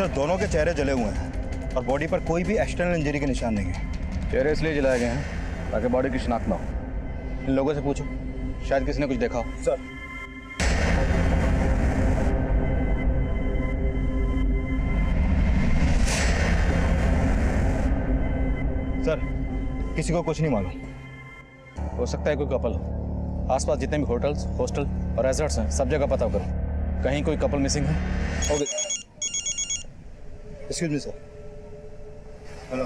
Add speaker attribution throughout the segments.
Speaker 1: Sir दोनों के चेहरे जले हुए हैं और बॉडी पर कोई भी एक्सटर्नल इंजरी के निशान नहीं है।
Speaker 2: चेहरे इसलिए जलाए गए हैं ताकि बॉडी की शिनाख्त ना हो। इन लोगों से पूछो, शायद किसी ने कुछ देखा हो।
Speaker 1: सर सर किसी को कुछ नहीं मालूम।
Speaker 2: हो सकता है कोई कपल हो। आसपास जितने भी होटल्स, हॉस्टल और रेजॉर्ट्स हैं सब जगह पता करो, कहीं कोई कपल मिसिंग है।
Speaker 1: Okay, excuse me sir. Hello,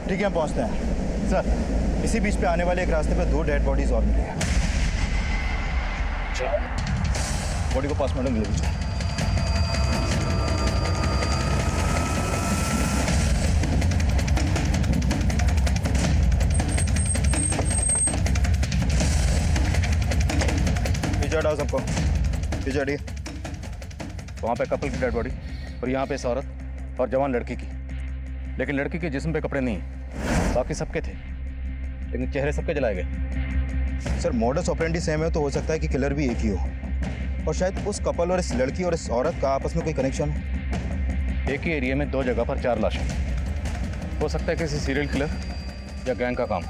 Speaker 1: ठीक है हम पहुंचते हैं। सर इसी बीच पे आने वाले एक रास्ते पे 2 डेड बॉडीज और मिली हैं। बॉडी को पोस्टमार्टम ले लीजिए। पीछे हटाओ सबको, पीछे हटिए।
Speaker 2: वहाँ पे कपल की डेड बॉडी और यहाँ पे इस औरत और जवान लड़की की, लेकिन लड़की के जिस्म पे कपड़े नहीं, बाकी सबके थे, लेकिन चेहरे सबके जलाए गए।
Speaker 1: सर मॉडस ऑपरेंडी सेम है तो हो सकता है कि किलर भी एक ही हो और शायद उस कपल और इस लड़की और इस औरत का आपस में कोई कनेक्शन हो।
Speaker 2: एक ही एरिया में 2 जगह पर 4 लाशें। हो सकता है किसी सीरियल किलर या गैंग का काम।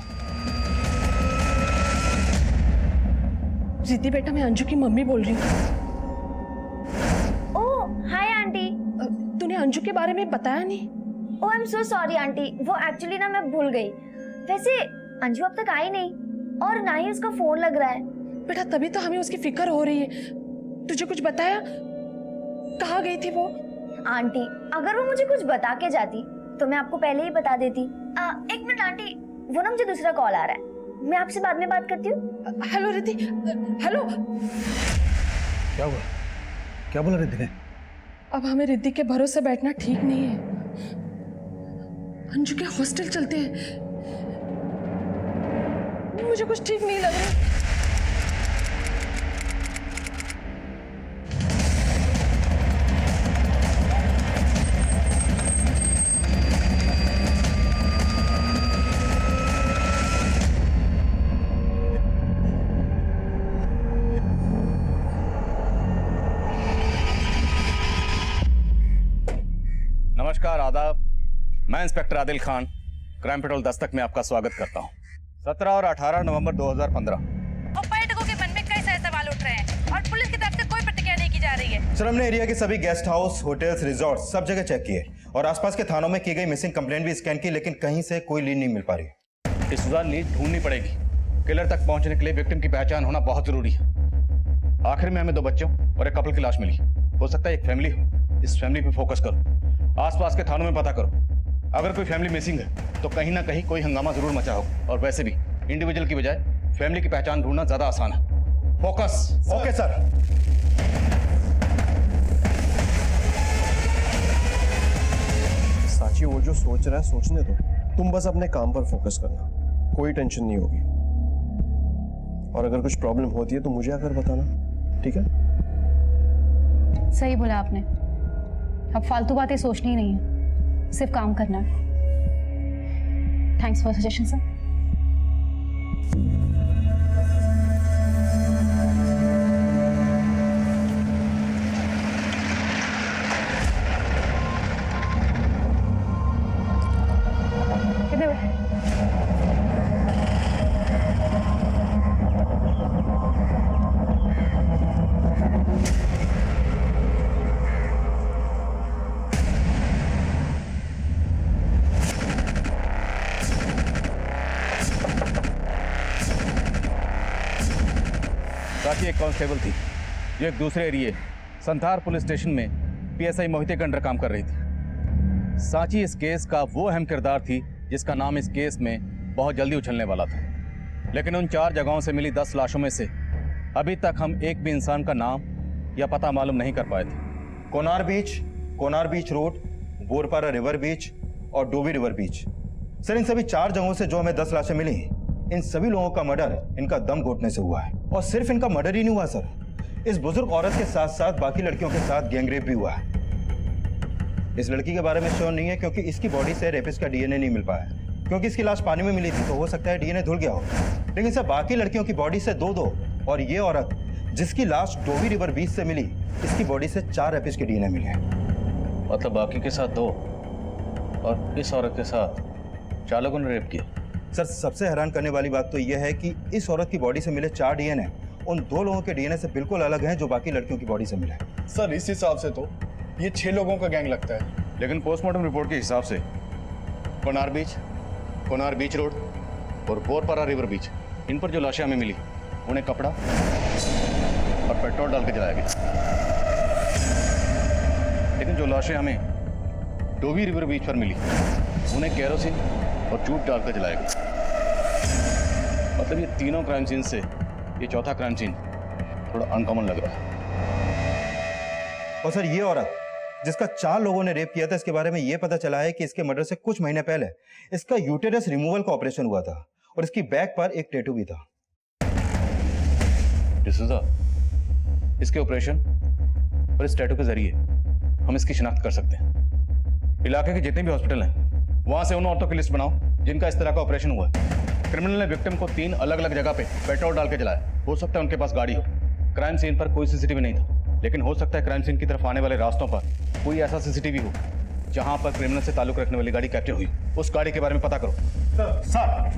Speaker 3: रिद्धि बेटा, मैं अंजू की मम्मी बोल रही हूँ।
Speaker 4: Oh hi aunty.
Speaker 3: तूने अंजू के बारे में बताया नहीं?
Speaker 4: Oh I am so sorry aunty, वो एक्चुअली ना मैं भूल गई। वैसे अंजू अब तक आई नहीं और ना ही उसका फोन लग रहा है।
Speaker 3: बेटा तभी तो हमें उसकी फिक्र हो रही है। तुझे कुछ बताया? कहाँ गई थी वो?
Speaker 4: आंटी अगर वो मुझे कुछ बता के जाती तो मैं आपको पहले ही बता देती। एक मिनट आंटी, वो ना मुझे दूसरा कॉल आ रहा है, मैं आपसे बाद में बात करती हूँ।
Speaker 3: Hello Riddhi, hello.
Speaker 1: क्या हुआ? क्या बोला रिद्धि ने?
Speaker 3: अब हमें रिद्धि के भरोसे बैठना ठीक नहीं है। अंजू के हॉस्टल चलते हैं। मुझे कुछ ठीक नहीं लग रहा।
Speaker 2: नमस्कार, आदाब। मैं inspector Adil Khan, crime petrol Dastak में आपका स्वागत करता हूँ। 17 और 18 नवंबर 2015
Speaker 5: और पर्यटकों के मन में कई सारे सवाल उठ रहे हैं और पुलिस की तरफ से कोई प्रतिक्रिया नहीं की जा रही है।
Speaker 1: सर हमने एरिया के सभी गेस्ट हाउस, होटल्स, रिजॉर्ट सब जगह चेक किए और आसपास के थानों में की गई मिसिंग कंप्लेंट भी स्कैन की, लेकिन कहीं से कोई लीड नहीं मिल पा रही।
Speaker 2: इस सुधार लीड ढूंढनी पड़ेगी। किलर तक पहुंचने के लिए विक्टिम की पहचान होना बहुत जरूरी है। आखिर में हमें 2 बच्चों और एक कपल की लाश मिली। हो सकता है एक फैमिली हो। इस फैमिली पे फोकस करो, आसपास के थानों में पता करो। अगर कोई फैमिली मिसिंग है तो कहीं ना कहीं कोई हंगामा जरूर मचा होगा। और वैसे भी इंडिविजुअल की बजाय फैमिली की पहचान ढूंढना ज्यादा आसान है। फोकस।
Speaker 1: Okay sir.
Speaker 6: साची वो जो सोच रहा है सोचने दो, तुम बस अपने काम पर फोकस करना, कोई टेंशन नहीं होगी। और अगर कुछ प्रॉब्लम होती है तो मुझे आकर बताना, ठीक है?
Speaker 5: सही बोला आपने, अब फालतू बातें सोचनी नहीं है, सिर्फ काम करना है। Thanks for suggestion sir.
Speaker 2: साची एक कांस्टेबल थी जो एक दूसरे एरिया संथार पुलिस स्टेशन में पीएसआई मोहिते के अंडर काम कर रही थी। साची इस केस का वो अहम किरदार थी जिसका नाम इस केस में बहुत जल्दी उछलने वाला था। लेकिन उन 4 जगहों से मिली 10 लाशों में से अभी तक हम एक भी इंसान का नाम या पता मालूम नहीं कर पाए थे।
Speaker 1: कोनार बीच रोड, बोरपारा रिवर बीच और डोवी रिवर बीच। सर इन सभी 4 जगहों से जो हमें 10 लाशें मिली, इन सभी लोगों का मर्डर इनका दम घोटने से हुआ है। और सिर्फ इनका मर्डर ही नहीं हुआ सर, इस बुजुर्ग औरत के साथ साथ बाकी लड़कियों के साथ गैंगरेप भी हुआ है। इस लड़की के बारे में श्योर नहीं है क्योंकि इसकी बॉडी से रेपिस्ट का डीएनए नहीं मिल पाया, क्योंकि इसकी लाश पानी में मिली थी तो हो सकता है डीएनए धुल गया हो। लेकिन सर बाकी लड़कियों की बॉडी से 2-2 और ये औरत जिसकी लाश डोवी रिवर बीच से मिली, इसकी बॉडी से 4 रैपिस्ट के डीएनए मिले।
Speaker 2: मतलब बाकी के साथ 2 और इस औरत के साथ 4 लोगों ने रेप किया।
Speaker 1: सर, सबसे हैरान करने वाली बात तो यह है कि इस औरत की बॉडी से मिले 4 डीएनए उन 2 लोगों के डीएनए से बिल्कुल अलग हैं जो बाकी लड़कियों की बॉडी से मिले।
Speaker 7: सर इस हिसाब से तो ये 6 लोगों का गैंग लगता है।
Speaker 2: लेकिन पोस्टमार्टम रिपोर्ट के हिसाब से कोनार बीच रोड और बोरपारा रिवर बीच, इन पर जो लाशें हमें मिली उन्हें कपड़ा और पेट्रोल डाल के जलाया गया। लेकिन जो लाशें हमें डोवी रिवर बीच पर मिली उन्हें केरोसिन और जूट डालकर जलाया गया। मतलब ये तीनों क्राइम सीन से ये चौथा क्राइम सीन थोड़ा अनकॉमन लग रहा है।
Speaker 1: और सर, ये औरत जिसका 4 लोगों ने रेप किया था, इसके बारे में यह पता चला है कि इसके मर्डर से कुछ महीने पहले इसका यूटेरस रिमूवल का ऑपरेशन हुआ था और इसकी बैक पर एक टैटू भी था।
Speaker 2: डिसूजा, इसके ऑपरेशन और इस टैटू के जरिए हम इसकी शिनाख्त कर सकते हैं। इलाके के जितने भी हॉस्पिटल हैं वहां से उन औरतों की लिस्ट बनाओ जिनका इस तरह का ऑपरेशन हुआ है। क्रिमिनल ने विक्टिम को 3 अलग अलग जगह पे पेट्रोल डाल के जलाया। हो सकता है उनके पास गाड़ी हो। क्राइम सीन पर कोई सीसीटीवी नहीं था, लेकिन हो सकता है क्राइम सीन की तरफ आने वाले रास्तों पर कोई ऐसा सीसीटीवी हो जहां पर क्रिमिनल से ताल्लुक रखने वाली गाड़ी कैप्चर हुई। उस गाड़ी के बारे में पता करो।
Speaker 7: Sir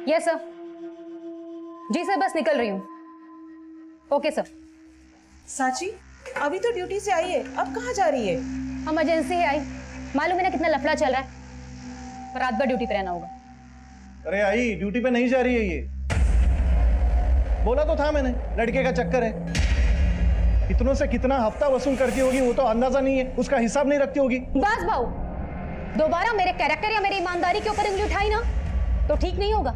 Speaker 5: yes sir. जी सर, बस निकल रही हूँ। Okay sir.
Speaker 8: साची, अभी तो ड्यूटी से आई है, अब कहाँ जा रही है?
Speaker 5: इमरजेंसी है आई, मालूम है ना कितना लफड़ा चल रहा है, पर रात भर ड्यूटी पे रहना होगा।
Speaker 7: अरे आई ड्यूटी पे नहीं जा रही है ये। बोला तो था मैंने, लड़के का चक्कर है। इतनों से कितना हफ्ता वसूल करती होगी वो तो अंदाजा नहीं है, उसका हिसाब नहीं रखती होगी।
Speaker 5: बस भाऊ, दोबारा मेरे कैरेक्टर या मेरी ईमानदारी के ऊपर उंगली उठाई ना तो ठीक नहीं होगा।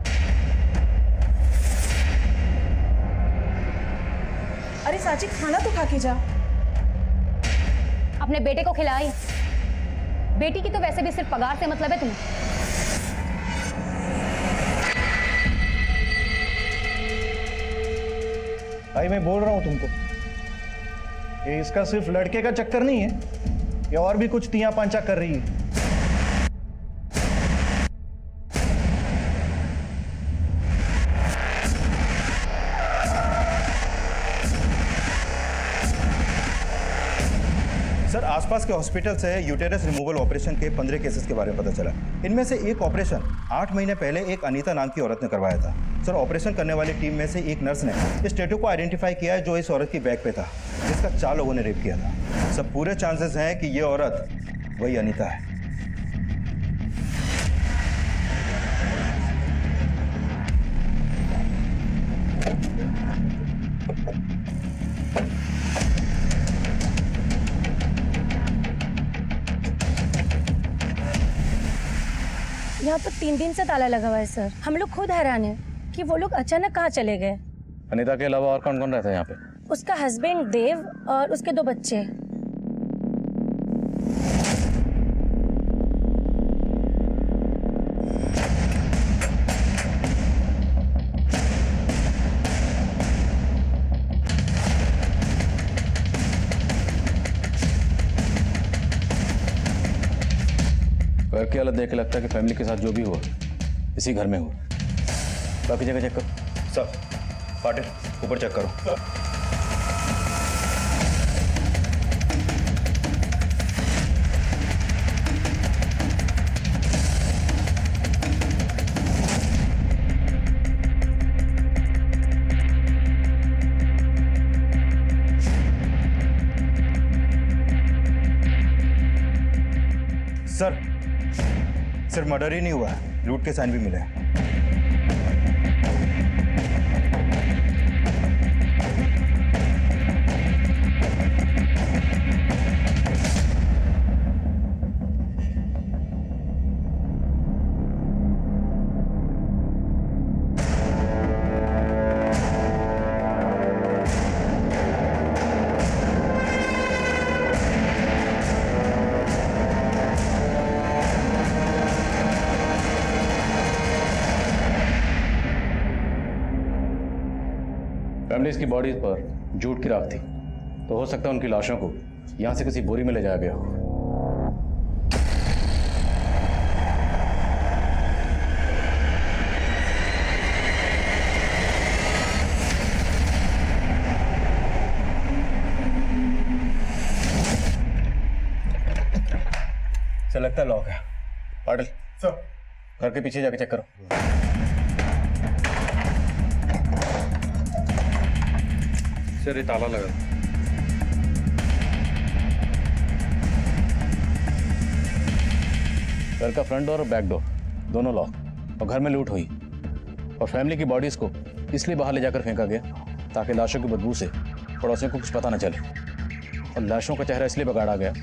Speaker 8: अरे साची, खाना तो खा के जा।
Speaker 5: अपने बेटे को खिलाई। बेटी की तो वैसे भी सिर्फ पगार से मतलब है तुम्हें।
Speaker 7: भाई मैं बोल रहा हूं तुमको, ये इसका सिर्फ लड़के का चक्कर नहीं है, ये और भी कुछ तिया पांचा कर रही है।
Speaker 1: सर, आसपास के हॉस्पिटल से यूटेरस रिमूवल ऑपरेशन के 15 केसेस के बारे में पता चला। इनमें से एक ऑपरेशन 8 महीने पहले एक अनीता नाम की औरत ने करवाया था। सर, ऑपरेशन करने वाली टीम में से एक नर्स ने इस टैटू को आइडेंटिफाई किया है जो इस औरत की बैक पे था, जिसका 4 लोगों ने रेप किया था। सर, पूरे चांसेस हैं कि ये औरत वही अनीता है।
Speaker 9: यहाँ तो 3 दिन से ताला लगा हुआ है सर। हम लोग खुद हैरान हैं कि वो लोग अचानक कहाँ चले गए।
Speaker 2: अनीता के अलावा और कौन कौन रहता है यहाँ पे?
Speaker 9: उसका हस्बैंड देव और उसके 2 बच्चे।
Speaker 2: घर की हालत देख के लगता है कि फैमिली के साथ जो भी हुआ इसी घर में हुआ। बाकी जगह चेक करो।
Speaker 1: सर, पाटिल ऊपर चेक करो। सर, सिर्फ मर्डर ही नहीं हुआ है, लूट के साइन भी मिले हैं।
Speaker 2: फैमिलीज की बॉडीज पर जूट की राख थी, तो हो सकता है उनकी लाशों को यहाँ से किसी बोरी में ले जाया गया हो।
Speaker 1: से लगता है लॉक है।
Speaker 2: पाटिल,
Speaker 7: सर
Speaker 2: घर के पीछे जाके चेक करो। सर, ये ताला लगा। घर का फ्रंट डोर और बैक डोर दोनों लॉक, और घर में लूट हुई। और फैमिली की बॉडीज को इसलिए बाहर ले जाकर फेंका गया ताकि लाशों की बदबू से पड़ोसियों को कुछ पता न चले, और लाशों का चेहरा इसलिए बिगाड़ा गया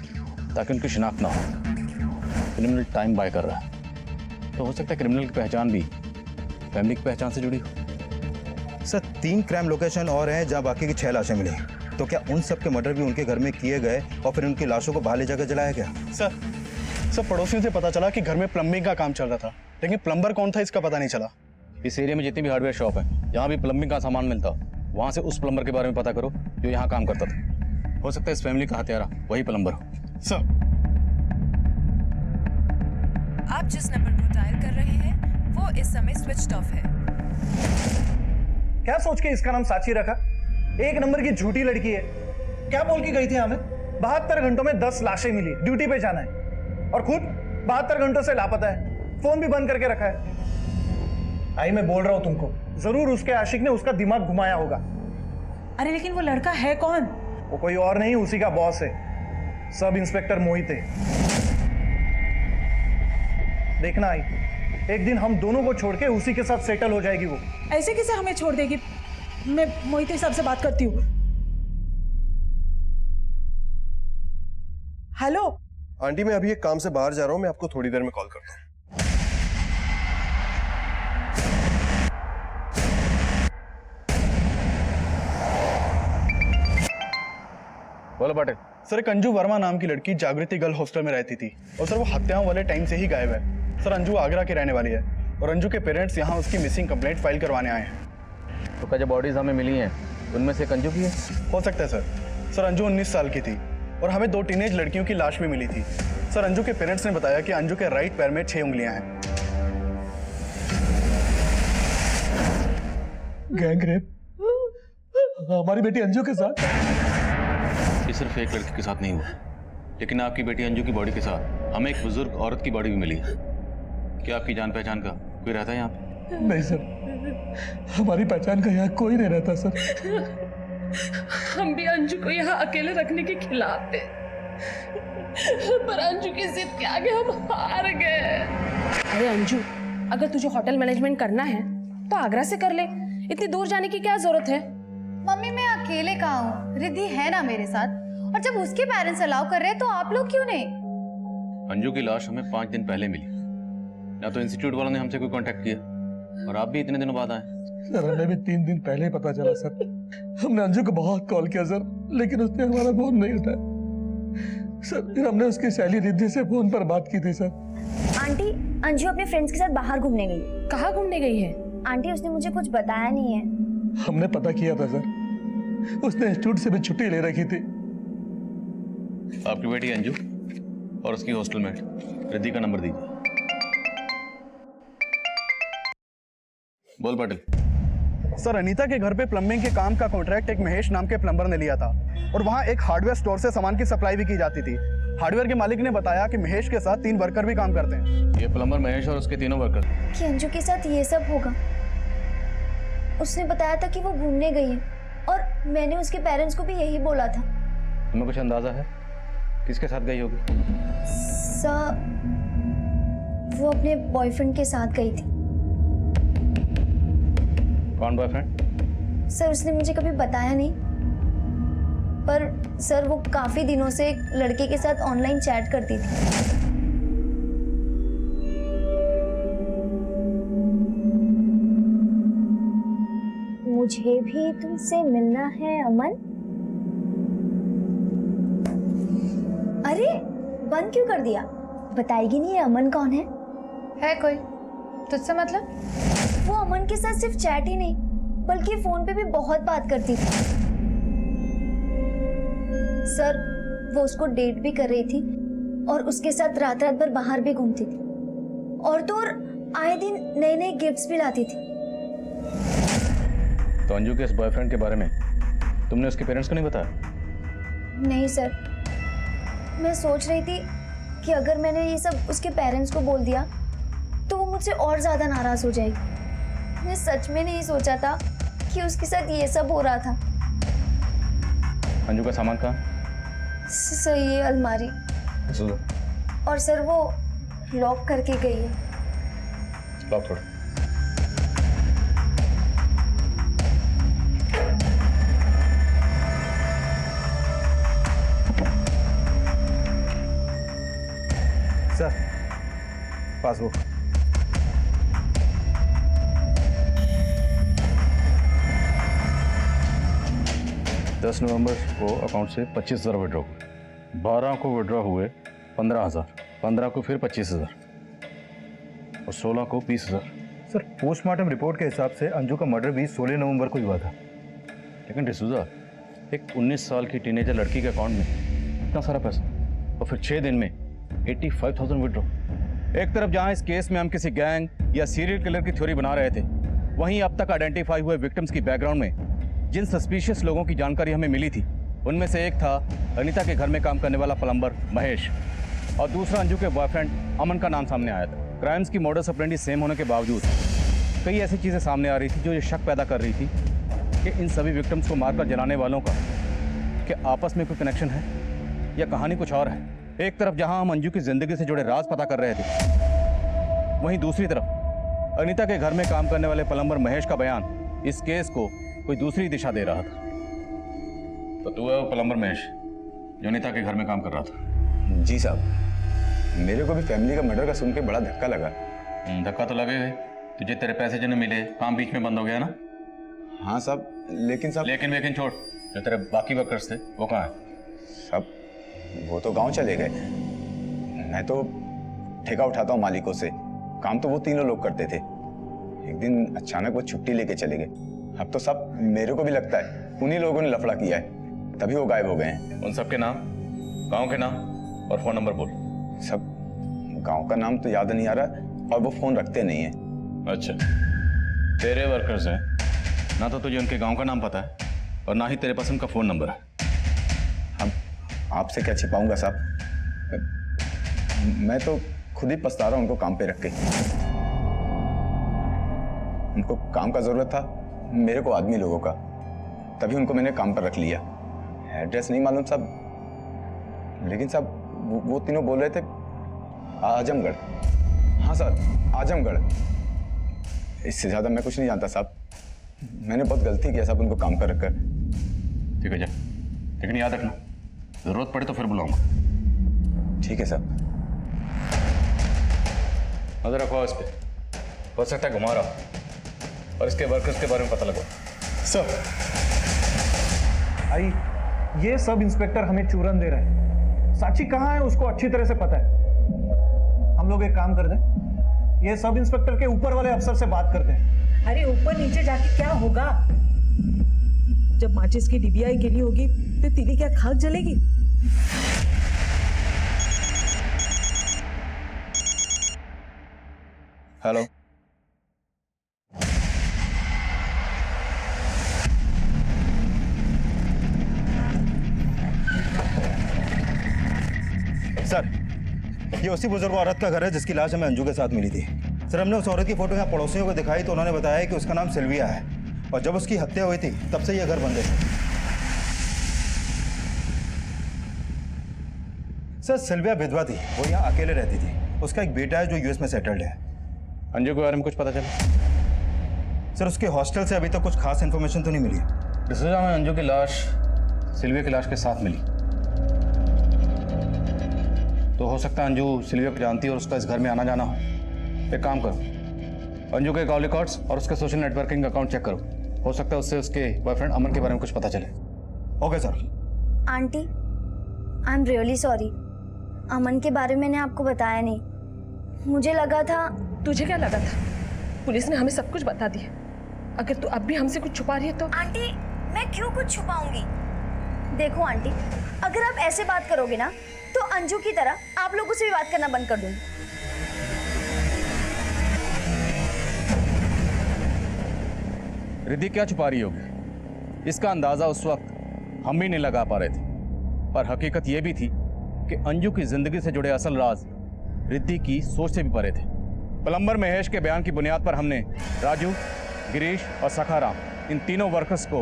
Speaker 2: ताकि उनकी शिनाख्त ना हो। क्रिमिनल टाइम बाय कर रहा है, तो हो सकता है क्रिमिनल की पहचान भी फैमिली की पहचान से जुड़ी हो।
Speaker 1: सर 3 क्राइम लोकेशन और हैं जहां बाकी की 6 लाशें मिली, तो क्या उन सब के मर्डर भी उनके घर में किए गए और फिर उनकी लाशों को बाहर ले जाकर जलाया गया?
Speaker 7: सर पड़ोसियों से पता चला कि घर में प्लम्बिंग का काम चल रहा था, लेकिन प्लम्बर कौन था इसका पता नहीं चला।
Speaker 2: इस एरिया में जितनी भी हार्डवेयर शॉप है जहाँ भी प्लम्बिंग का सामान मिलता, वहाँ से उस प्लम्बर के बारे में पता करो जो यहाँ काम करता था। हो सकता है इस फैमिली का हत्यारा वही प्लम्बर हो।
Speaker 7: सर
Speaker 8: आप जिस नंबर को डायल कर रहे हैं वो इस समय स्विच्ड ऑफ है।
Speaker 7: क्या सोच के इसका नाम साची रखा? 1 नंबर की झूठी लड़की है। क्या बोल के गई थी हमें? 72 घंटों में 10 लाशें मिली, ड्यूटी पे जाना है, और खुद 72 घंटों से लापता है, फोन भी बंद करके रखा है। आई मैं बोल रहा हूं तुमको, जरूर उसके आशिक ने उसका दिमाग घुमाया होगा।
Speaker 8: अरे लेकिन वो लड़का है कौन?
Speaker 7: वो कोई और नहीं, उसी का बॉस है, सब इंस्पेक्टर मोहित है। देखना आई, एक दिन हम दोनों को छोड़ के उसी के साथ सेटल हो जाएगी वो।
Speaker 8: ऐसे कैसे हमें छोड़ देगी? मैं मोहित साहब से बात करती हूँ। हेलो
Speaker 6: आंटी, मैं अभी एक काम से बाहर जा रहा हूँ, मैं आपको थोड़ी देर में कॉल करता हूँ।
Speaker 2: बोलो पाटिल।
Speaker 7: सर एक अंजू वर्मा नाम की लड़की जागृति गर्ल हॉस्टल में रहती थी, और सर वो हत्याओं वाले टाइम से ही गायब है। सर अंजू आगरा की रहने वाली है, और अंजू के पेरेंट्स यहाँ उसकी मिसिंग कंप्लेंट फाइल करवाने आए हैं।
Speaker 2: तो क्या जो बॉडीज हमें मिली हैं उनमें से एक अंजू की है?
Speaker 7: हो सकता है सर। सर अंजू 19 साल की थी, और हमें 2 टीनेज लड़कियों की लाश भी मिली थी। सर अंजू के पेरेंट्स ने बताया कि अंजू के राइट पैर में 6 उंगलियां हैं।
Speaker 10: गैंग रेप हमारी बेटी अंजू के साथ?
Speaker 2: ये सिर्फ एक लड़की के साथ नहीं हुआ, लेकिन आपकी बेटी अंजू की बॉडी के साथ हमें एक बुजुर्ग औरत की बॉडी भी मिली है। क्या आपकी जान पहचान का कोई रहता है यहाँ पे?
Speaker 10: नहीं सर, हमारी पहचान का यहाँ कोई नहीं रहता सर।
Speaker 3: हम भी अंजू को यहाँ अकेले रखने के खिलाफ थे, पर अंजू की जिद के आगे हम हार गए। अरे अंजू, अगर तुझे होटल मैनेजमेंट करना है तो आगरा से कर ले, इतनी दूर जाने की क्या जरूरत है?
Speaker 5: मम्मी मैं अकेले कहाँ हूँ, रिद्धि है ना मेरे साथ, और जब उसके पेरेंट्स अलाउ कर रहे हैं तो आप लोग क्यों नहीं?
Speaker 2: अंजू की लाश हमें 5 दिन पहले मिली, ना तो इंस्टीट्यूट वालों ने हमसे कोई कांटेक्ट किया, और आप भी इतने दिनों बाद आए।
Speaker 10: सर हमें भी 3 दिन पहले ही पता चला सर। हमने अंजू को बहुत कॉल किया सर, लेकिन उसने हमारा फोन नहीं उठाया सर। फिर हमने उसकी सहेली रिद्धि से फोन पर बात की थी सर।
Speaker 4: आंटी, अंजू अपने फ्रेंड्स के साथ बाहर घूमने गई।
Speaker 3: कहाँ घूमने गई है?
Speaker 4: आंटी उसने मुझे कुछ बताया नहीं है।
Speaker 10: हमने पता किया था सर, उसने इंस्टीट्यूट से भी छुट्टी ले रखी थी।
Speaker 2: आपकी बेटी अंजू और उसकी हॉस्टलमेट रिद्धि का नंबर दीजिए। बोल पाटिल।
Speaker 7: सर अनीता के घर पे प्लम्बिंग के काम का कॉन्ट्रैक्ट एक महेश नाम के प्लम्बर ने लिया था, और वहाँ एक हार्डवेयर स्टोर से सामान की सप्लाई भी की जाती थी। हार्डवेयर के मालिक ने बताया कि महेश के साथ 3 वर्कर भी काम करते हैं।
Speaker 2: ये प्लम्बर महेश और उसके तीनों वर्कर।
Speaker 4: कि अंजू के साथ ये सब होगा। उसने बताया था कि वो घूमने गई है, और मैंने उसके पेरेंट्स को भी यही बोला था।
Speaker 2: तुम्हें कुछ अंदाजा है किसके साथ गई होगी?
Speaker 4: सर वो अपने बॉयफ्रेंड के साथ गई थी।
Speaker 2: कौन बॉयफ्रेंड?
Speaker 4: सर उसने मुझे कभी बताया नहीं, पर सर वो काफी दिनों से एक लड़के के साथ ऑनलाइन चैट करती थी। मुझे भी तुमसे मिलना है अमन। अरे बंद क्यों कर दिया? बताएगी नहीं ये अमन कौन है?
Speaker 5: है कोई तुझसे मतलब?
Speaker 4: वो अमन के साथ सिर्फ चैट ही नहीं, बल्कि फोन पे भी बहुत बात करती थी। सर, वो उसको डेट भी कर रही थी और उसके साथ रात रात भर बाहर भी घूमती थी, और तो और आए दिन नए नए गिफ्ट्स भी लाती थी।
Speaker 2: तो अंजू के इस बॉयफ्रेंड के बारे में तुमने उसके पेरेंट्स को नहीं बताया?
Speaker 4: नहीं सर, मैं सोच रही थी कि अगर मैंने ये सब उसके पेरेंट्स को बोल दिया तो वो मुझसे और ज्यादा नाराज हो जाएगी। मैंने सच में नहीं सोचा था कि उसके साथ ये सब हो रहा था।
Speaker 2: अंजू का सामान कहाँ?
Speaker 4: सर, ये अलमारी, और सर वो लॉक करके गई है।
Speaker 2: लॉक छोड़।
Speaker 1: Sir, passbook.
Speaker 2: दस नवंबर को अकाउंट से 25,000 विड्रॉ, 12 को विड्रॉ हुए 15,000, 15 को फिर 25,000 और 16 को 20,000।
Speaker 1: सर, पोस्टमार्टम रिपोर्ट के हिसाब से अंजू का मर्डर भी 16 नवंबर को हुआ था।
Speaker 2: लेकिन डिसूजा, एक 19 साल की टीनेजर लड़की के अकाउंट में इतना सारा पैसा और फिर 6 दिन में 85,000 विड्रॉ। एक तरफ जहां इस केस में हम किसी गैंग या सीरियल किलर की थ्योरी बना रहे थे, वहीं अब तक आइडेंटिफाई हुए विक्टिम्स की बैकग्राउंड में जिन सस्पिशियस लोगों की जानकारी हमें मिली थी, उनमें से एक था अनीता के घर में काम करने वाला प्लम्बर महेश, और दूसरा अंजू के बॉयफ्रेंड अमन का नाम सामने आया था। क्राइम्स की मॉडस ऑपरेंडी सेम होने के बावजूद कई ऐसी चीज़ें सामने आ रही थी जो ये शक पैदा कर रही थी कि इन सभी विक्टिम्स को मारकर जलाने वालों का क्या आपस में कोई कनेक्शन है या कहानी कुछ और है। एक तरफ जहां हम अंजू की जिंदगी से जुड़े राज पता कर रहे थे, वहीं दूसरी तरफ अनीता के घर में काम करने वाले प्लम्बर महेश का बयान इस केस को कोई दूसरी दिशा दे रहा था। तो तू है वो प्लम्बर महेश जो अनीता के घर में काम कर रहा था?
Speaker 11: जी साहब, मेरे को भी फैमिली का मर्डर का सुन के बड़ा धक्का लगा।
Speaker 2: धक्का तो लगे, तुझे तेरे पैसे जो नहीं मिले, काम बीच में बंद हो गया ना?
Speaker 11: हाँ साहब, लेकिन साहब
Speaker 2: लेकिन छोड़, जो तेरे बाकी वर्कर्स थे वो कहाँ है?
Speaker 11: साहब, वो तो गांव चले गए। मैं तो ठेका उठाता हूँ मालिकों से, काम तो वो तीनों लोग करते थे। एक दिन अचानक वो छुट्टी लेके चले गए। अब तो सब मेरे को भी लगता है उन्हीं लोगों ने लफड़ा किया है, तभी वो गायब हो गए हैं।
Speaker 2: उन सब के नाम, गांव के नाम और फोन नंबर बोल।
Speaker 11: सब गांव का नाम तो याद नहीं आ रहा और वो फोन रखते नहीं है।
Speaker 2: अच्छा, तेरे वर्कर्स हैं ना, तो तुझे उनके गांव का नाम पता है और ना ही तेरे पास उनका फोन नंबर है।
Speaker 11: अब आपसे क्या छिपाऊंगा साहब, मैं तो खुद ही पछता रहा हूं उनको काम पे रख के। उनको काम का जरूरत था, मेरे को आदमी लोगों का, तभी उनको मैंने काम पर रख लिया। एड्रेस नहीं मालूम साहब, लेकिन साहब वो तीनों बोल रहे थे आजमगढ़। हाँ सर, आजमगढ़। इससे ज्यादा मैं कुछ नहीं जानता साहब। मैंने बहुत गलती किया साहब उनको काम पर रखकर।
Speaker 2: ठीक है जा, लेकिन याद रखना, जरूरत पड़े तो फिर बुलाऊंगा।
Speaker 11: ठीक है साहब।
Speaker 2: नजर रखो इस पे, हो सकता है घुमा रहा और इसके वर्कर्स के बारे में पता लगा।
Speaker 7: सर, आई ये सब इंस्पेक्टर हमें चूरन दे रहे हैं। साची कहाँ है उसको अच्छी तरह से पता है। हम लोग एक काम कर दें, ये सब इंस्पेक्टर के ऊपर वाले अफसर से बात करते हैं।
Speaker 12: अरे ऊपर नीचे जाके क्या होगा? जब माचिस की डिबिया ही गिरी होगी तो तेरी क्या खाक जलेगी?
Speaker 11: हेलो,
Speaker 1: सर, ये उसी बुजुर्ग औरत का घर है जिसकी लाश हमें अंजू के साथ मिली थी। सर, हमने उस औरत की फोटो यहाँ पड़ोसियों को दिखाई तो उन्होंने बताया कि उसका नाम सिल्विया है और जब उसकी हत्या हुई थी तब से ये घर बंद है। सर, सिल्विया विधवा थी, वो यहाँ अकेले रहती थी। उसका एक बेटा है जो यूएस में सेटल्ड है।
Speaker 2: अंजू के बारे में कुछ पता चला?
Speaker 1: सर, उसके हॉस्टल से अभी तक कुछ खास इन्फॉर्मेशन तो नहीं मिली है।
Speaker 2: डिसूजा में अंजू की लाश सिल्विया की लाश के साथ मिली, तो हो सकता है अंजू सिल्विया को जानती है और उसका इस घर में आना जाना हो। एक काम करो, अंजू के कॉल रिकॉर्ड्स और उसके सोशल नेटवर्किंग अकाउंट चेक करो, हो सकता है उससे उसके बॉयफ्रेंड अमन के बारे में कुछ पता चले।
Speaker 1: Okay sir.
Speaker 4: Aunty, I am really sorry, Aman के बारे में मैंने आपको बताया नहीं। मुझे लगा था।
Speaker 3: तुझे क्या लगा था? पुलिस ने हमें सब कुछ बता दिया। अगर तू अब भी हमसे कुछ छुपा रही है तो।
Speaker 4: आंटी मैं क्यों कुछ छुपाऊंगी? देखो आंटी, अगर आप ऐसे बात करोगे ना तो अंजू की तरह आप लोगों से भी बात करना बंद कर दूंगी।
Speaker 2: रिद्धि क्या छुपा रही होगी? इसका अंदाजा उस वक्त हम भी नहीं लगा पा रहे थे, पर हकीकत यह भी थी कि अंजू की जिंदगी से जुड़े असल राज रिद्धि की सोच से भी परे थे। प्लम्बर महेश के बयान की बुनियाद पर हमने राजू, गिरीश और सखाराम इन तीनों वर्कर्स को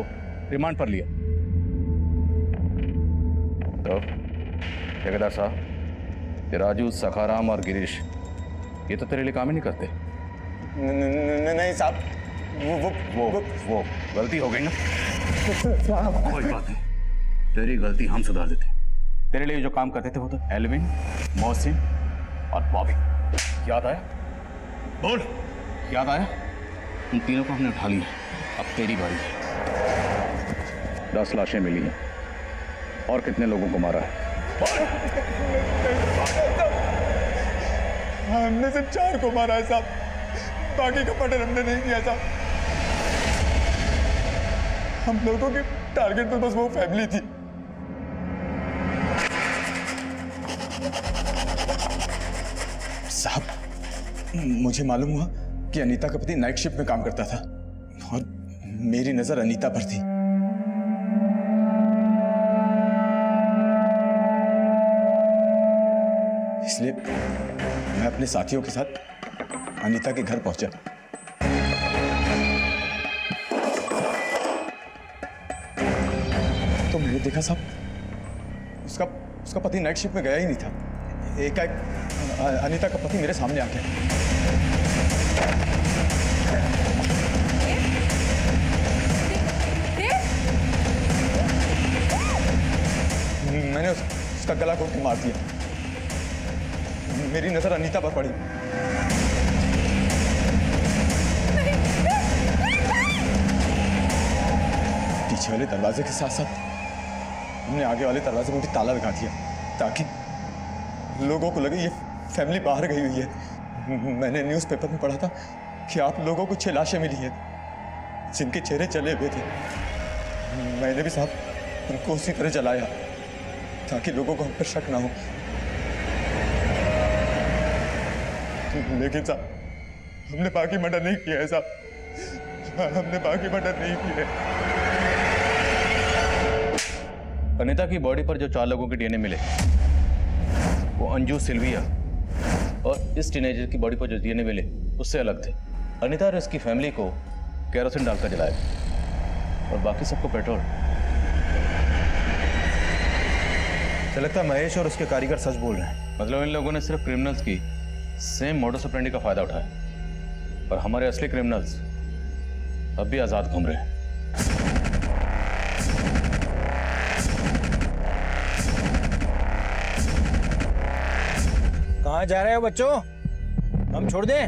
Speaker 2: रिमांड पर लिया। तो ठेकेदार साहब, ये राजू, सखाराम और गिरीश ये तो तेरे लिए काम ही नहीं करते।
Speaker 11: नहीं साहब,
Speaker 2: वो गलती हो गई ना। कोई बात नहीं, तेरी गलती हम सुधार देते। तेरे लिए जो काम करते थे वो तो एल्विन, मोहसिन और बॉबी। याद आया? बोल, याद आया? उन तीनों को हमने उठा लिया, अब तेरी बारी है। 10 लाशें मिली हैं और कितने लोगों को मारा है?
Speaker 11: हमने सिर्फ 4 को मारा है साहब, बाकी का मर्डर हमने नहीं किया साहब। हम लोगों की टारगेट तो बस वो फैमिली थी। साहब, मुझे मालूम हुआ कि अनीता का पति नाइट शिफ्ट में काम करता था और मेरी नजर अनीता पर थी। इसलिए मैं अपने साथियों के साथ अनीता के घर पहुंचा। तो मैंने देखा साहब, उसका पति नाइट शिफ्ट में गया ही नहीं था। एकाएक अनीता का पति मेरे सामने आ गया। मैंने उसका गला घोट के मार दिया। मेरी नजर अनीता पर पड़ी। पीछे वाले दरवाजे के साथ साथ हमने आगे वाले दरवाजे में भी ताला लगा दिया ताकि लोगों को लगे ये फैमिली बाहर गई हुई है। मैंने न्यूज़पेपर में पढ़ा था कि आप लोगों को 6 लाशें मिली हैं जिनके चेहरे जले हुए थे। मैंने भी साहब उनको उसी तरह जलाया ताकि लोगों को हम पर शक ना हो। लेकिन साहब हमने बाकी मर्डर नहीं किया है साहब, हमने बाकी मर्डर नहीं किया है।
Speaker 2: अनीता की बॉडी पर जो 4 लोगों के डीएनए मिले वो अंजू, सिल्विया और इस टीनेजर की बॉडी पर जो डीएनए मिले उससे अलग थे। अनीता और इसकी फैमिली को केरोसिन डालकर जलाया और बाकी सबको पेट्रोल।
Speaker 1: लगता है महेश और उसके कारीगर सच बोल रहे हैं।
Speaker 2: मतलब इन लोगों ने सिर्फ क्रिमिनल्स की सेम मोडस ऑपरेंडी का फायदा उठाया, पर हमारे असली क्रिमिनल्स अब भी आजाद घूम रहे हैं।
Speaker 13: कहाँ जा रहे हो बच्चों? हम छोड़ दें?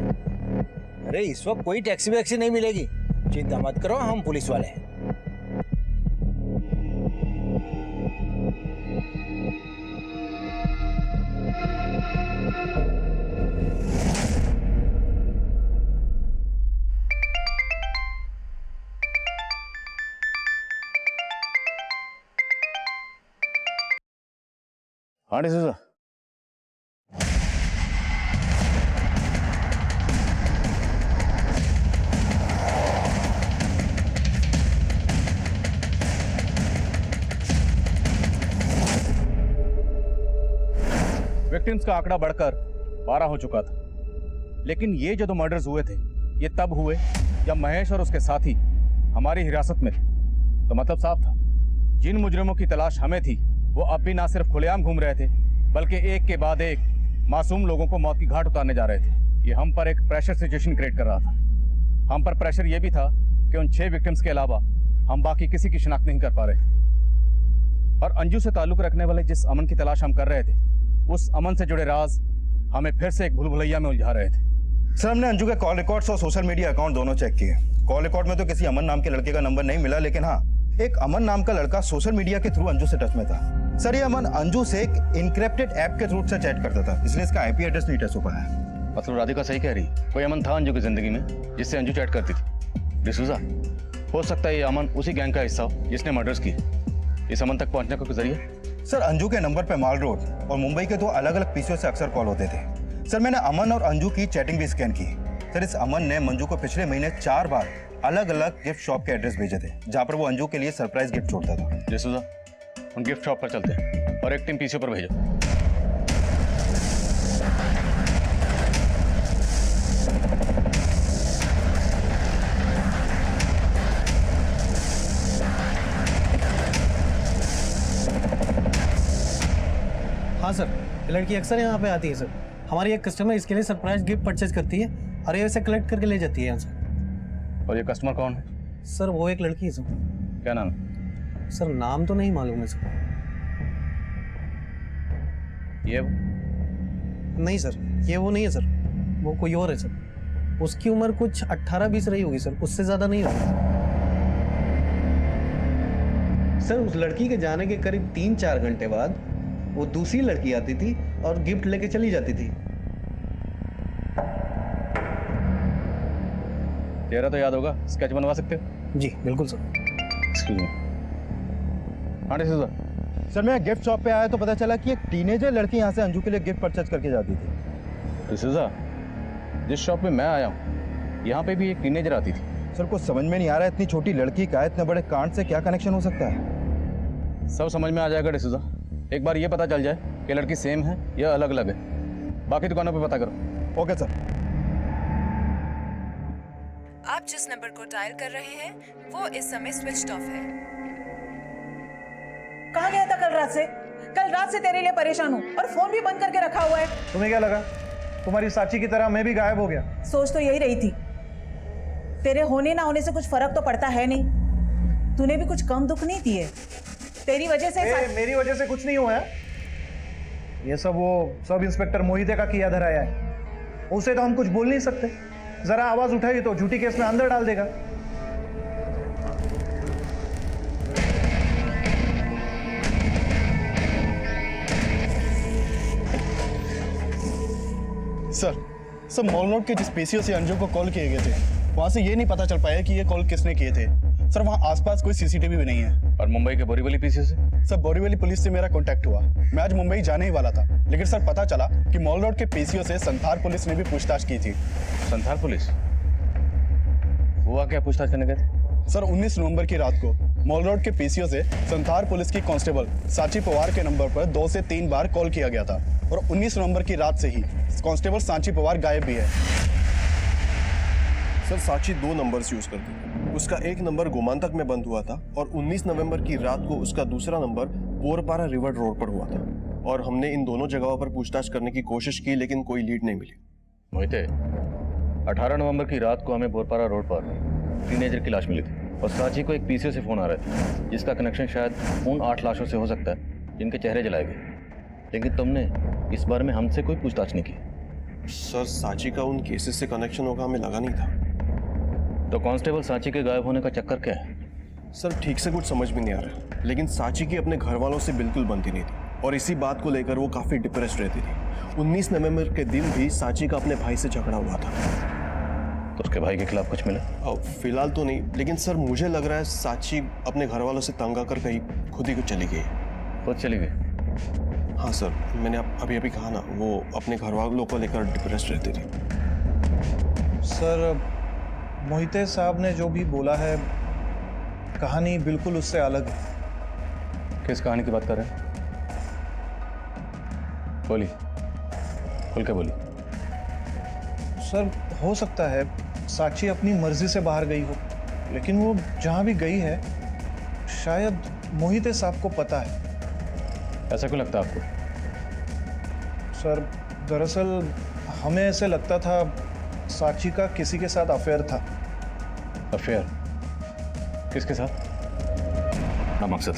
Speaker 13: अरे इस वक्त कोई टैक्सी वैक्सी नहीं मिलेगी, चिंता मत करो, हम पुलिस वाले हैं।
Speaker 2: हाँ डिसूजा, विक्टिम्स का आंकड़ा बढ़कर 12 हो चुका था, लेकिन ये जो 2 मर्डर्स हुए थे ये तब हुए जब महेश और उसके साथी हमारी हिरासत में थे। तो मतलब साफ था, जिन मुजरिमों की तलाश हमें थी वो अब भी ना सिर्फ खुलेआम घूम रहे थे बल्कि एक के बाद एक मासूम लोगों को मौत की घाट उतारने जा रहे थे। ये हम पर एक प्रेशर सिचुएशन क्रिएट कर रहा था। हम पर प्रेशर ये भी था कि उन 6 विक्टिम्स के अलावा हम बाकी किसी की शिनाख्त नहीं कर पा रहे थे। और अंजू से ताल्लुक रखने वाले जिस अमन की तलाश हम कर रहे थे उस अमन से जुड़े राज हमें फिर से एक भूल-भुलैया में उलझा रहे थे।
Speaker 1: सर, हमने अंजू के कॉल रिकॉर्ड्स और सोशल मीडिया अकाउंट दोनों चेक किए। कॉल रिकॉर्ड में तो किसी अमन नाम के लड़के का नंबर नहीं मिला, लेकिन हाँ, एक अमन नाम का लड़का सोशल मीडिया के थ्रू अंजू से टच में था। सर, ये अमन अंजू से एक इनक्रिप्टेड ऐप के थ्रू से चैट करता था, इसलिए इसका आईपी एड्रेस नहीं टच हो पाया।
Speaker 2: मतलब राधिका सही कह रही, कोई अमन था अंजू की जिंदगी में जिससे अंजू चैट करती थी। डिसूजा, हो सकता है ये अमन उसी गैंग का हिस्सा हो जिसने मर्डर्स किए। इस अमन तक पहुंचने का कोई जरिया?
Speaker 1: सर अंजू के नंबर पे माल रोड और मुंबई के 2 अलग अलग पीसीओ से अक्सर कॉल होते थे। सर मैंने अमन और अंजू की चैटिंग भी स्कैन की। सर इस अमन ने मंजू को पिछले महीने 4 बार अलग अलग गिफ्ट शॉप के एड्रेस भेजे थे जहां पर वो अंजू के लिए सरप्राइज गिफ्ट छोड़ता था।
Speaker 2: डिसूजा, उन गिफ्ट शॉप पर चलते हैं और एक टीम पीसीओ पर भेजो।
Speaker 7: हाँ सर, ये लड़की अक्सर यहाँ पे आती है सर। हमारी एक कस्टमर इसके लिए सरप्राइज गिफ्ट परचेज करती है और ये इसे कलेक्ट करके ले जाती है यहाँ से।
Speaker 2: और ये कस्टमर कौन है?
Speaker 7: सर वो एक लड़की है सर।
Speaker 2: क्या नाम?
Speaker 7: सर नाम तो नहीं मालूम है सर।
Speaker 2: ये
Speaker 7: नहीं सर, ये वो नहीं है सर, वो कोई और है सर। उसकी उम्र कुछ 18-20 रही होगी सर, उससे ज़्यादा नहीं होगी सर। उस लड़की के जाने के करीब 3-4 घंटे बाद वो दूसरी लड़की आती थी और गिफ्ट लेके चली जाती थी।
Speaker 2: चेहरा तो याद होगा, स्केच बनवा सकते हो?
Speaker 7: जी बिल्कुल सर।
Speaker 2: Excuse me. हाँ डिसूजा।
Speaker 1: सर मैं गिफ्ट शॉप पे आया तो पता चला कि एक टीनेजर लड़की यहाँ से अंजू के लिए गिफ्ट परचेज करके जाती थी।
Speaker 2: डिसूजा, जिस शॉप में मैं आया हूँ यहाँ पे भी एक टीनेजर आती थी।
Speaker 1: सर कुछ समझ में नहीं आ रहा है, इतनी छोटी लड़की का इतने बड़े कांड से क्या कनेक्शन हो सकता है?
Speaker 2: सब समझ में आ जाएगा डिसूजा, एक बार ये पता चल जाए कि लड़की सेम है या अलग अलग है। बाकी दुकानों पे पता करो।
Speaker 1: Okay sir.
Speaker 8: आप जिस नंबर को डायल कर रहे हैं वो इस समय स्विच्ड ऑफ है।
Speaker 12: कहाँ गया था कल रात से? कल रात से तेरे लिए परेशान हूँ और फोन भी बंद करके रखा हुआ है।
Speaker 7: तुम्हें क्या लगा तुम्हारी साची की तरह मैं भी गायब हो गया?
Speaker 12: सोच तो यही रही थी। तेरे होने ना होने से कुछ फर्क तो पड़ता है नहीं। तूने भी कुछ कम दुख नहीं दिए। तेरी वजह से
Speaker 7: मेरी वजह से कुछ नहीं हुआ है। ये सब वो सब इंस्पेक्टर मोहिते का किया धराया है। उसे तो हम कुछ बोल नहीं सकते, जरा आवाज उठाई तो झूठी केस में अंदर डाल देगा।
Speaker 14: सर मॉल रोड के जिस पीसीओ से अंजू को कॉल किए गए थे वहां से ये नहीं पता चल पाया कि ये कॉल किसने किए थे। सर वहाँ आसपास कोई सीसीटीवी भी नहीं है।
Speaker 2: और मुंबई के बोरीवली पीसीओ से?
Speaker 14: सर बोरीवली पुलिस से मेरा कांटेक्ट हुआ। मैं आज मुंबई जाने ही वाला था, लेकिन सर पता चला कि मॉल रोड के पीसीओ से संथार पुलिस ने भी पूछताछ की थी।
Speaker 2: संथार पुलिस? हुआ क्या पूछताछ करने गए थे?
Speaker 14: सर 19 नवंबर की रात को मॉल रोड के पीसीओ से संथार पुलिस की कांस्टेबल सांची पवार के नंबर पर 2 से 3 बार कॉल किया गया था और 19 नवंबर की रात से ही कांस्टेबल सांची पवार गायब भी है।
Speaker 6: सर साची 2 नंबर्स यूज करती है। उसका एक नंबर गोमांतक में बंद हुआ था और 19 नवंबर की रात को उसका दूसरा नंबर बोरपारा रिवर रोड पर हुआ था और हमने इन दोनों जगहों पर पूछताछ करने की कोशिश की लेकिन कोई लीड नहीं मिली।
Speaker 2: मोहिते, 18 नवंबर की रात को हमें बोरपारा रोड पर टीनेजर की लाश मिली थी और सांची को एक पीसीओ से फोन आ रहा था जिसका कनेक्शन शायद उन 8 लाशों से हो सकता है जिनके चेहरे जलाए गए। लेकिन तुमने इस बारे में हमसे कोई पूछताछ नहीं की।
Speaker 6: सर सांची का उन केसेस से कनेक्शन होगा हमें लगा नहीं था।
Speaker 2: तो कांस्टेबल सांची के गायब होने का चक्कर क्या है?
Speaker 6: सर ठीक से कुछ समझ में नहीं आ रहा, लेकिन सांची की अपने घर वालों से बिल्कुल बनती नहीं थी और इसी बात को लेकर वो काफी डिप्रेस्ड रहती थी। 19 नवंबर के दिन भी सांची का अपने भाई से झगड़ा हुआ था।
Speaker 2: तो उसके भाई के खिलाफ कुछ मिला?
Speaker 6: फिलहाल तो नहीं, लेकिन सर मुझे लग रहा है सांची अपने घर वालों से तंग आकर कहीं खुद ही चली गई।
Speaker 2: खुद चली गई?
Speaker 6: हाँ सर, मैंने अभी अभी कहा ना, वो अपने घर वालों को लेकर डिप्रेस्ड रहती थी।
Speaker 7: सर मोहिते साहब ने जो भी बोला है कहानी बिल्कुल उससे अलग है।
Speaker 2: किस कहानी की बात कर रहे हैं? बोली, खुल के बोली।
Speaker 7: सर हो सकता है साक्षी अपनी मर्जी से बाहर गई हो, लेकिन वो जहां भी गई है शायद मोहिते साहब को पता है।
Speaker 2: ऐसा क्यों लगता है आपको?
Speaker 7: सर दरअसल हमें ऐसे लगता था साक्षी का किसी के साथ अफेयर था।
Speaker 2: अफेयर? किसके साथ? ना मकसद।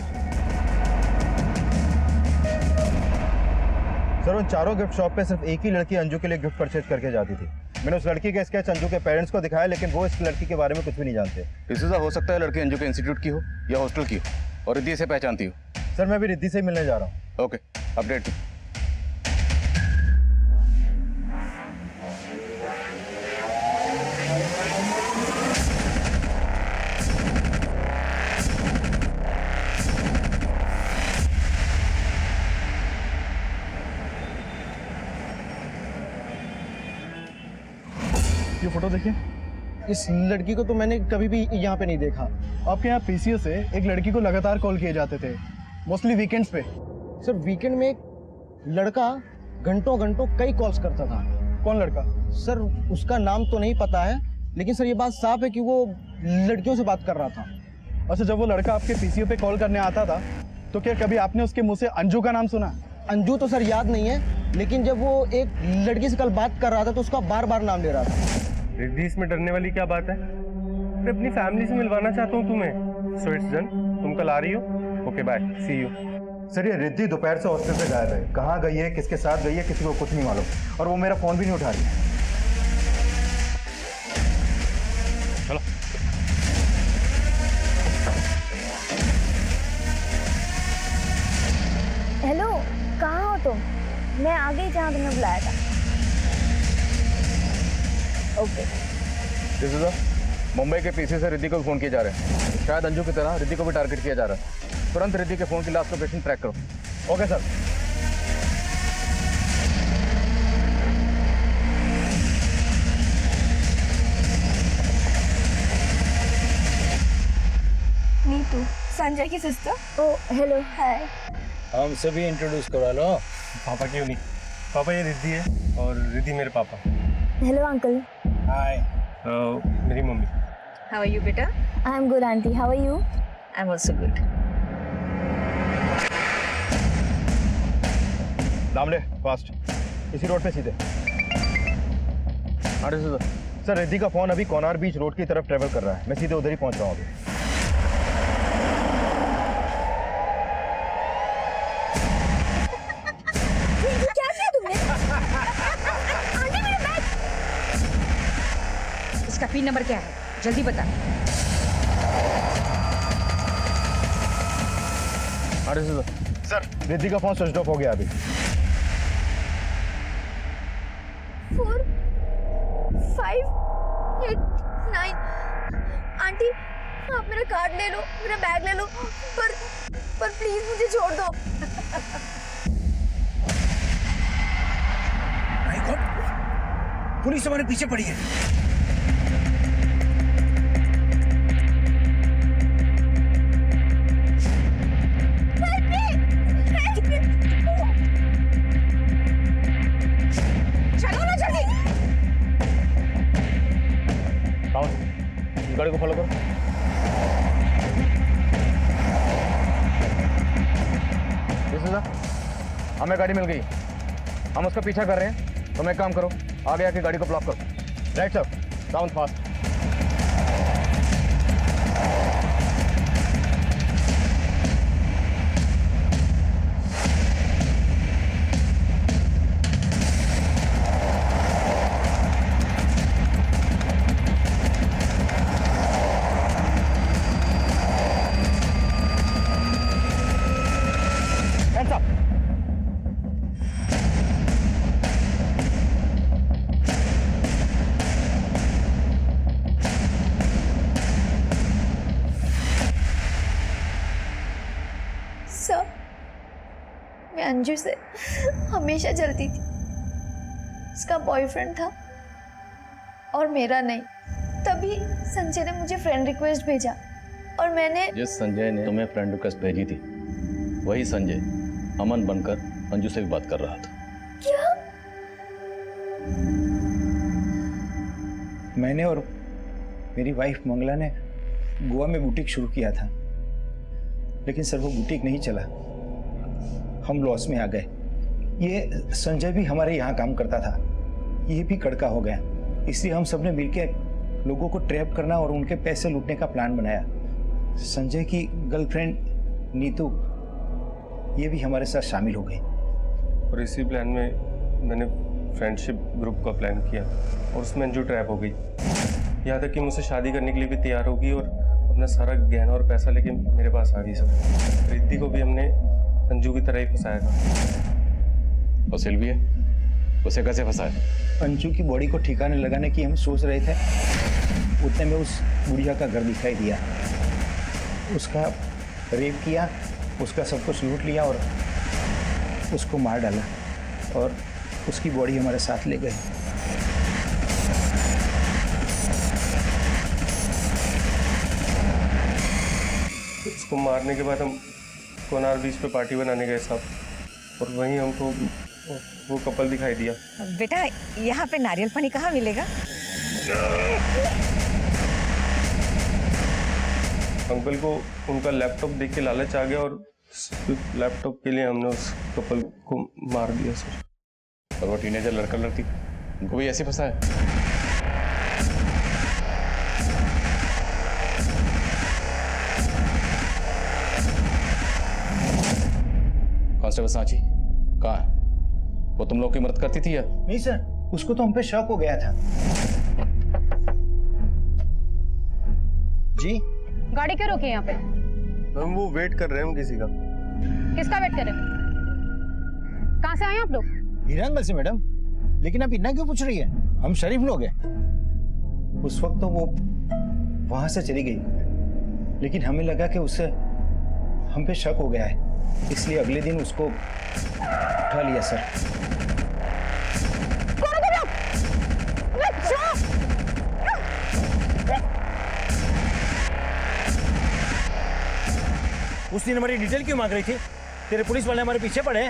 Speaker 1: सर उन चारों गिफ्ट शॉप पे सिर्फ एक ही लड़की अंजू के लिए गिफ्ट परचेज करके जाती थी। मैंने उस लड़की का स्केच अंजू के पेरेंट्स को दिखाया, लेकिन वो इस लड़की के बारे में कुछ भी नहीं जानते।
Speaker 2: डिसूजा, हो सकता है लड़की अंजू के इंस्टीट्यूट की हो या हॉस्टल की हो और रिद्धि से पहचानती हो।
Speaker 1: सर मैं भी रिद्धि से ही मिलने जा रहा हूँ।
Speaker 2: Okay, update.
Speaker 14: ये फोटो देखिए।
Speaker 13: इस लड़की को तो मैंने कभी भी यहाँ पे नहीं देखा।
Speaker 14: आपके यहाँ पीसीओ से एक लड़की को लगातार कॉल किए जाते थे, मोस्टली वीकेंड्स पे।
Speaker 13: सर वीकेंड में एक लड़का घंटों घंटों कई कॉल्स करता था।
Speaker 14: कौन लड़का?
Speaker 13: सर उसका नाम तो नहीं पता है, लेकिन सर ये बात साफ है कि वो लड़कियों से बात कर रहा था।
Speaker 14: अच्छा, जब वो लड़का आपके पीसीओ पे कॉल करने आता था तो क्या कभी आपने उसके मुंह से अंजू का नाम सुना?
Speaker 13: अंजू तो सर याद नहीं है, लेकिन जब वो एक लड़की से कल बात कर रहा था तो उसका बार बार नाम ले रहा था।
Speaker 15: रिद्धि, इसमें डरने वाली क्या बात है? मैं अपनी फैमिली से मिलवाना चाहता हूँ तुम्हें। So it's done. तुम कल आ रही हो? Okay bye, see you.
Speaker 1: Sir, ये रिद्धि दोपहर से हॉस्टल से गायब है। कहाँ गई है, किसके साथ गई है, किसी को कुछ नहीं मालूम, और वो मेरा फोन भी नहीं उठा रही है।
Speaker 2: चलो।
Speaker 4: हेलो, कहाँ हो तुम? मैं आ गई जहाँ तुमने बुलाया था। ओके।
Speaker 2: दिस इज मुंबई के पीसी से रिद्धि को फोन किए जा रहे हैं। शायद अंजू की तरह रिद्धि को भी टारगेट किया जा रहा है। तुरंत रिद्धि के फोन की लास्ट लोकेशन ट्रैक करो।
Speaker 1: Okay sir.
Speaker 4: नीतू, संजय की सिस्टर। ओ हेलो, हाय।
Speaker 13: हम सभी इंट्रोड्यूस करा लो।
Speaker 15: पापा क्यों नहीं? पापा ये रिद्धि है और रिद्धि मेरे पापा।
Speaker 4: Hello uncle.
Speaker 13: हाय।
Speaker 15: मेरी मम्मी।
Speaker 8: हाउ आर यू बेटा?
Speaker 4: I am good aunty, how are you?
Speaker 8: I am also good.
Speaker 1: Damle, fast, इसी रोड पे सीधे। सर, रिद्धि का फोन अभी कोनार बीच रोड की तरफ ट्रेवल कर रहा है। मैं सीधे उधर ही पहुंच रहा हूँ अभी।
Speaker 4: क्या किया तुमने? आंटी, मेरा बैग।
Speaker 8: इसका पिन नंबर क्या है? जल्दी बता।
Speaker 1: सर, रिद्धि का फोन स्विच ऑफ हो गया अभी।
Speaker 4: 4 5 8 9। आंटी, आप मेरा कार्ड ले लो, मेरा बैग ले लो, पर प्लीज मुझे छोड़ दो।
Speaker 13: माय गॉड, पुलिस हमारे पीछे पड़ी है।
Speaker 8: चलो ना जल्दी।
Speaker 2: गाड़ी को फॉलो करो। हमें गाड़ी मिल गई, हम उसका पीछा कर रहे हैं। तुम एक काम करो, आगे आके गाड़ी को ब्लॉक करो। Right sir, down fast. Hands up.
Speaker 4: Sir, मैं अंजू से हमेशा जलती थी। उसका बॉयफ्रेंड था और मेरा नहीं। तभी संजय ने मुझे फ्रेंड रिक्वेस्ट भेजा और मैंने
Speaker 2: जिस संजय ने तुम्हें फ्रेंड रिक्वेस्ट भेजी थी, वही संजय अमन बनकर अंजू से भी बात कर रहा था।
Speaker 4: क्या?
Speaker 13: मैंने और मेरी वाइफ मंगला ने गोवा में बुटीक शुरू किया था, लेकिन सर वो बुटीक नहीं चला। हम लॉस में आ गए। ये संजय भी हमारे यहाँ काम करता था, ये भी कड़का हो गया। इसलिए हम सबने मिलकर लोगों को ट्रैप करना और उनके पैसे लूटने का प्लान बनाया। संजय की गर्लफ्रेंड नीतू, ये भी हमारे साथ शामिल हो गई।
Speaker 15: और इसी प्लान में मैंने फ्रेंडशिप ग्रुप का प्लान किया और उसमें अंजू ट्रैप हो गई। यहाँ तक कि मुझसे शादी करने के लिए भी तैयार हो गई और अपना सारा गहना और पैसा लेके मेरे पास आ गई। सब रिद्धि को भी हमने अंजू की तरह ही फंसाया था।
Speaker 2: और सिल्वी है, उसे कैसे फंसाया?
Speaker 13: अंजू की बॉडी को ठिकाने लगाने की हम सोच रहे थे, उतने में उस बुढ़िया का घर दिखाई दिया। उसका रेप किया, उसका सब कुछ लूट लिया और उसको मार डाला और उसकी बॉडी हमारे साथ ले गए।
Speaker 15: उसको मारने के बाद हम कोनार बीच पे पार्टी बनाने गए साहब, और वहीं हमको वो कपल दिखाई दिया।
Speaker 12: बेटा यहाँ पे नारियल पानी कहाँ मिलेगा?
Speaker 15: अंकल को उनका लैपटॉप देख के लालच आ गया और लैपटॉप के लिए हमने उस कपल को मार दिया सर।
Speaker 2: और वो टीनेजर लड़का लड़की उनको भी ऐसे फंसा है? कांस्टेबल सांची कहाँ है? वो तुम लोग की मदद करती थी या?
Speaker 13: नहीं सर, उसको तो हम पे शक हो गया था। जी
Speaker 5: गाड़ी क्यों रोकी यहाँ पे?
Speaker 15: हम वो वेट कर रहे हैं किसी का।
Speaker 5: किसका वेट कर रहे हो? कहाँ से आए आप लोग?
Speaker 13: हीरानगर से मैडम। लेकिन आप इतना क्यों पूछ रही है? हम शरीफ लोग हैं। उस वक्त तो वो वहां से चली गई, लेकिन हमें लगा कि उससे हम पे शक हो गया है, इसलिए अगले दिन उसको उठा लिया सर। उस दिन हमारी डिटेल क्यों मांग रही थी? तेरे पुलिस वाले हमारे पीछे पड़े हैं।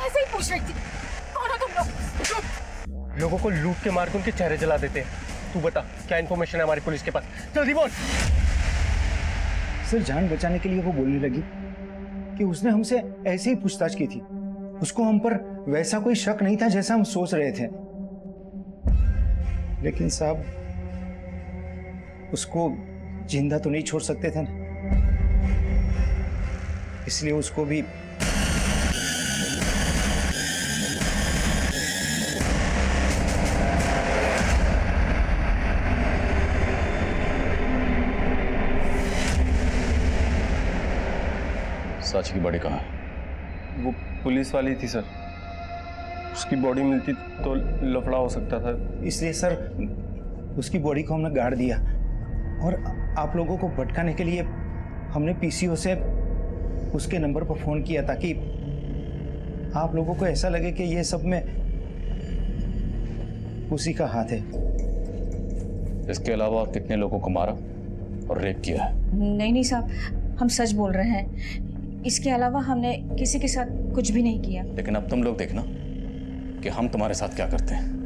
Speaker 3: ऐसे ही पूछ रही थी, कौन हो तुम लोग?
Speaker 15: लोगों को लूट के मार के उनके चेहरे जला देते हैं। तू बता क्या इन्फॉर्मेशन है हमारी पुलिस के पास, जल्दी बोल।
Speaker 13: सर जान बचाने के लिए वो बोलने लगी कि उसने हमसे ऐसे ही पूछताछ की थी। उसको हम पर वैसा कोई शक नहीं था जैसा हम सोच रहे थे। लेकिन साहब उसको जिंदा तो नहीं छोड़ सकते थे ना, इसलिए उसको भी
Speaker 2: सांची की बॉडी कहाँ है?
Speaker 15: वो पुलिस वाली थी सर, उसकी बॉडी मिलती तो लफड़ा हो सकता था,
Speaker 13: इसलिए सर उसकी बॉडी को हमने गाड़ दिया। और आप लोगों को भटकाने के लिए हमने पीसीओ से उसके नंबर पर फोन किया ताकि आप लोगों को ऐसा लगे कि ये सब में उसी का हाथ है।
Speaker 2: इसके अलावा और कितने लोगों को मारा और रेप किया है?
Speaker 9: नहीं नहीं साहब, हम सच बोल रहे हैं। इसके अलावा हमने किसी के साथ कुछ भी नहीं किया।
Speaker 2: लेकिन अब तुम लोग देखना कि हम तुम्हारे साथ क्या करते हैं।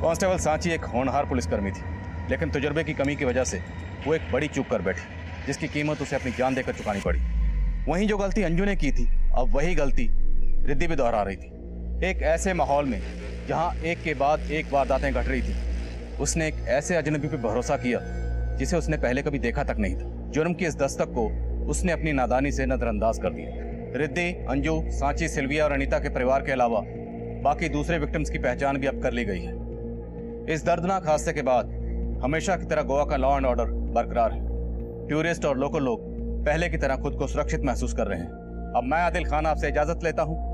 Speaker 2: कांस्टेबल सांची एक होनहार पुलिसकर्मी थी, लेकिन तजुर्बे की कमी की वजह से वो एक बड़ी चूक कर बैठी, जिसकी कीमत उसे अपनी जान देकर चुकानी पड़ी। वहीं जो गलती अंजू ने की थी, अब वही गलती रिद्धि भी दोहरा रही थी। एक ऐसे माहौल में जहां एक के बाद एक वारदातें घट रही थी, उसने एक ऐसे अजनबी पर भरोसा किया जिसे उसने पहले कभी देखा तक नहीं था। जुर्म की इस दस्तक को उसने अपनी नादानी से नजरअंदाज कर दिया। रिद्धि, अंजू, सांची, सिल्विया और अनीता के परिवार के अलावा बाकी दूसरे विक्टिम्स की पहचान भी अब कर ली गई है। इस दर्दनाक हादसे के बाद हमेशा की तरह गोवा का लॉ एंड ऑर्डर बरकरार है। टूरिस्ट और लोकल लोग पहले की तरह खुद को सुरक्षित महसूस कर रहे हैं। अब मैं आदिल खान आपसे इजाजत लेता हूं।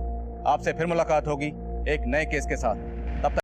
Speaker 2: आपसे फिर मुलाकात होगी एक नए केस के साथ।